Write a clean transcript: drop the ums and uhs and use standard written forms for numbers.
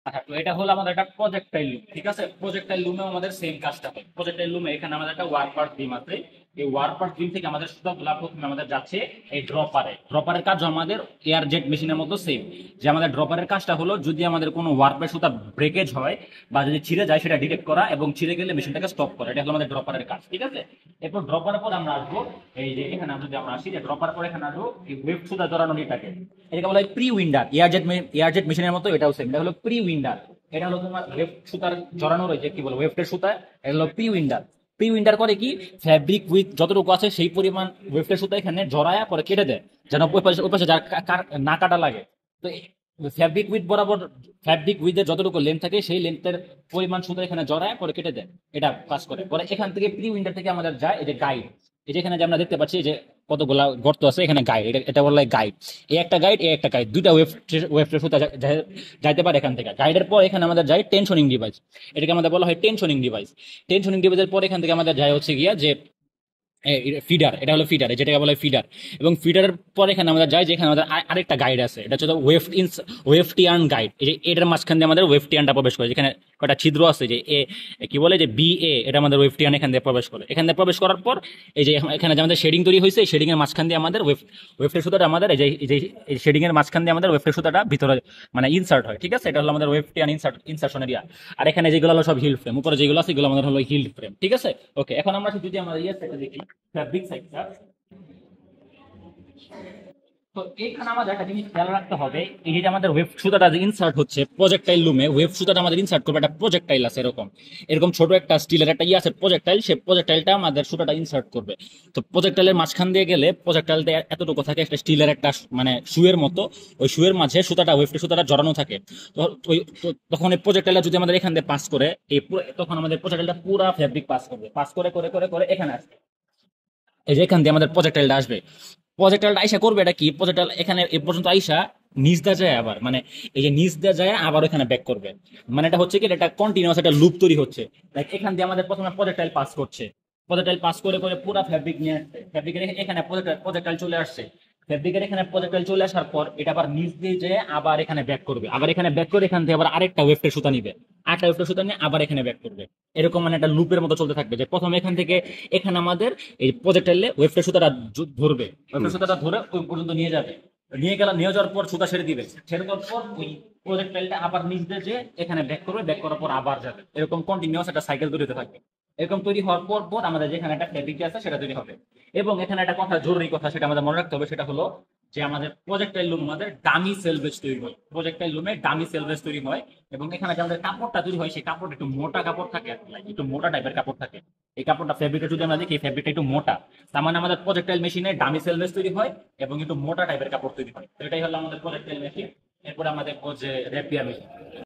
আচ্ছা, তো এটা হলো আমাদের একটা প্রজেক্টাইল লুম। ঠিক আছে, প্রজেক্টাইল লুমে আমাদের সেম কাজটা হয়। প্রজেক্টাইল লুমে এখানে আমাদের একটা ওয়ার্পার বিম আছে। এই ওয়ার্পার বিম থেকে আমাদের সুতাগুলা প্রথমে আমাদের যাচ্ছে এই ড্রপারে। ড্রপারের কাজ আমাদের এয়ার জেট মেশিনের মতো সেম। যে আমাদের ড্রপারের কাজটা হলো যদি আমাদের কোনো ওয়ার্পের সুতা ব্রেকেজ হয় বা যদি ছিঁড়ে যায় সেটা ডিটেক্ট করা এবং ছিঁড়ে গেলে মেশিনটাকে স্টপ করা। এটা হলো আমাদের ড্রপারের কাজ। ঠিক আছে, এরপর ড্রপারের পর আমরা আসবো এই যে এখানে যদি আমরা আসি যে ড্রপার পর এখানে আসবো এই ওয়েব সুতা জড়ানো এটাকে, এটাকে বলা হয় প্রি উইন্ডার। এয়ারজেট মেশিনের মতো এটাও সেম, এটা হলো প্রি উইন্ডার। এটা হলো তোমার ওয়েব সুতার জড়ানো রয়েছে, কি বলে ওয়েফটের সুতা। এটা হলো প্রি উইন্ডার। প্রি উইন্ডার করে কি, ফ্যাব্রিক উইথ যতটুকু আছে সেই পরিমাণ ওয়েফটের সুতা এখানে জড়ায়া পরে কেটে দেয়, যেন ওই পাশে যার না কাটা লাগে। তো ফ্যাব্রিক উইথ বরাবর, ফ্যাব্রিক উইথের যতটুকু লেন্থ থাকে সেই লেন্থের পরিমাণ সুতা এখানে জড়ায় পরে কেটে দেয়। এটা কাজ করে পরে এখান থেকে প্রি উইন্ডার থেকে আমাদের যায় এই যে গাইড। এই যে এখানে যে আমরা দেখতে পাচ্ছি যে কতগুলা গর্ত আছে, এখানে গাইড, এটা বলা হয় গাইড। এই একটা গাইড, এই একটা গাইড, দুইটা ওয়েফটের সুতা যাইতে পারে এখান থেকে। গাইডের পর এখানে আমাদের যায় টেনশনিং ডিভাইস, এটাকে আমাদের বলা হয় টেনশনিং ডিভাইস। টেনশনিং ডিভাইসের পর এখান থেকে আমাদের যায় হচ্ছে গিয়া যে ফিডার, এটা হলো ফিডার, যেটাকে বলা হয় ফিডার। এবং ফিডারের পরে এখানে আমাদের যাই, যেখানে আমাদের আরেকটা গাইড আছে, এটা হচ্ছে ওয়েফটিয়ান গাইড। এই যে এটার মাঝখান দিয়ে আমাদের ওয়েফটিয়ানটা প্রবেশ করে, যেখানে কয়টা ছিদ্র আছে যে কি বলে যে বি এ, এটা আমাদের ওয়েফটিয়ান এখান দিয়ে প্রবেশ করে। এখান দিয়ে প্রবেশ করার পর এই যে এখানে যে আমাদের শেডিং তৈরি হয়েছে, শেডিং এর মাঝখান দিয়ে আমাদের ওয়েফটের সুতাটা আমাদের এই যে শেডিং এর মাঝখান দিয়ে আমাদের ওয়েফটের সুতাটা ভিতরে মানে ইনসার্ট হয়। ঠিক আছে, এটা হলো আমাদের ওয়েফটিয়ান ইনসার্শন এরিয়া। আর এখানে যেগুলো হলো সব হিল ফ্রেম, উপরে যেগুলো আছে এগুলো আমাদের হলো হিল ফ্রেম। ঠিক আছে, ওকে। এখন আমরা যদি আমরা ইয়ে সাইডটা দেখি, ফ্যাব্রিক সাইডটা, তো এখানে আমাদের একটা জিনিস খেয়াল রাখতে হবে। এই যে আমাদের ওয়েব সুতাটা যে ইনসার্ট হচ্ছে প্রজেক্টাইল লুমে, ওয়েব সুতাটা আমাদের ইনসার্ট করবে একটা প্রজেক্টাইল আছে এরকম, এরকম ছোট একটা স্টিলের একটা ইয়ে আছে প্রজেক্টাইল, সেই প্রজেক্টাইলটা আমাদের সুতাটা ইনসার্ট করবে। তো প্রজেক্টাইলের মাঝখান দিয়ে গেলে প্রজেক্টাইলটা এতটুকু থাকে একটা স্টিলের একটা মানে শুয়ের মতো, ওই শুয়ের মাঝে সুতাটা ওয়েবটের সুতাটা জড়ানো থাকে। তো তখন এই প্রজেক্টাইলটা যদি আমাদের এখান দিয়ে পাস করে তখন আমাদের প্রজেক্টাইলটা পুরা ফেব্রিক পাস করবে, পাস করে করে করে করে এখানে আসবে। এই যে এখান দিয়ে আমাদের প্রজেক্টাইলটা আসবে। প্রজেক্টাইলটা আইসা করবে এটা কি, প্রজেক্টাইল এখানে এ পর্যন্ত আইসা নিচ দা যায় আবার, মানে এই যে নিচ দা যায় আবার এখানে ব্যাক করবে। মানে এটা হচ্ছে কি, এটা কন্টিনিউয়াস একটা লুপ তৈরি হচ্ছে। লাইক এখান দিয়ে আমাদের প্রথমে প্রজেক্টাইল পাস করছে, প্রজেক্টাইল পাস করে করে পুরো ফ্যাব্রিক নিয়ে আসছে, ফ্যাব্রিকের এখানে প্রজেক্টাইল চলে আসছে। ফ্যাব্রিকের এখানে প্রজেক্টাইল চলে আসার পর এটা আবার নিচ দিয়ে যেয়ে আবার এখানে ব্যাক করবে, আবার এখানে ব্যাক করে এখান থেকে আবার আরেকটা ওয়েফটের সুতা নিবে, আরেকটা ওয়েফটের সুতা নিয়ে আবার এখানে ব্যাক করবে। এরকম মানে একটা লুপের মতো চলতে থাকবে, যে প্রথমে এখান থেকে এখানে আমাদের এই প্রজেক্টাইলে ওয়েফটের সুতাটা ধরবে, ওয়েফটের সুতাটা ধরে ওই পর্যন্ত নিয়ে যাবে। নিয়ে যাওয়ার পর সুতা ছেড়ে দিবে, ছেড়ে দেওয়ার পর ওই প্রজেক্টাইলটা আবার নিচ দিয়ে যে এখানে ব্যাক করবে, ব্যাক করার পর আবার যাবে। এরকম কন্টিনিউয়াস একটা সাইকেল তৈরি হতে থাকবে। এরকম তৈরি হওয়ার পর পর আমাদের যেখানে একটা ফ্যাব্রিক আছে সেটা তৈরি হবে। এবং এখানে একটা কথা, জরুরি কথা, সেটা আমাদের মনে রাখতে হবে, সেটা হলো যে আমাদের প্রজেক্টাইল লুম আমাদের ডামি সেলভেজ তৈরি হয়, প্রজেক্টাইল লুমে ডামি সেলভেজ তৈরি হয়। এবং এখানে যে আমাদের কাপড়টা তৈরি হয় সেই কাপড় একটু মোটা কাপড় থাকে, একটু মোটা টাইপের কাপড় থাকে। এই কাপড়টা ফেব্রিকটা যদি আমরা দেখি, ফেব্রিকটা একটু মোটা, তার মানে আমাদের প্রজেক্টাইল মেশিনে ডামি সেলভেজ তৈরি হয় এবং একটু মোটা টাইপের কাপড় তৈরি হয়। তো এটাই হলো আমাদের প্রজেক্টাইল মেশিন। এরপরে আমাদের যে র্যাপিয়ার মেশিন।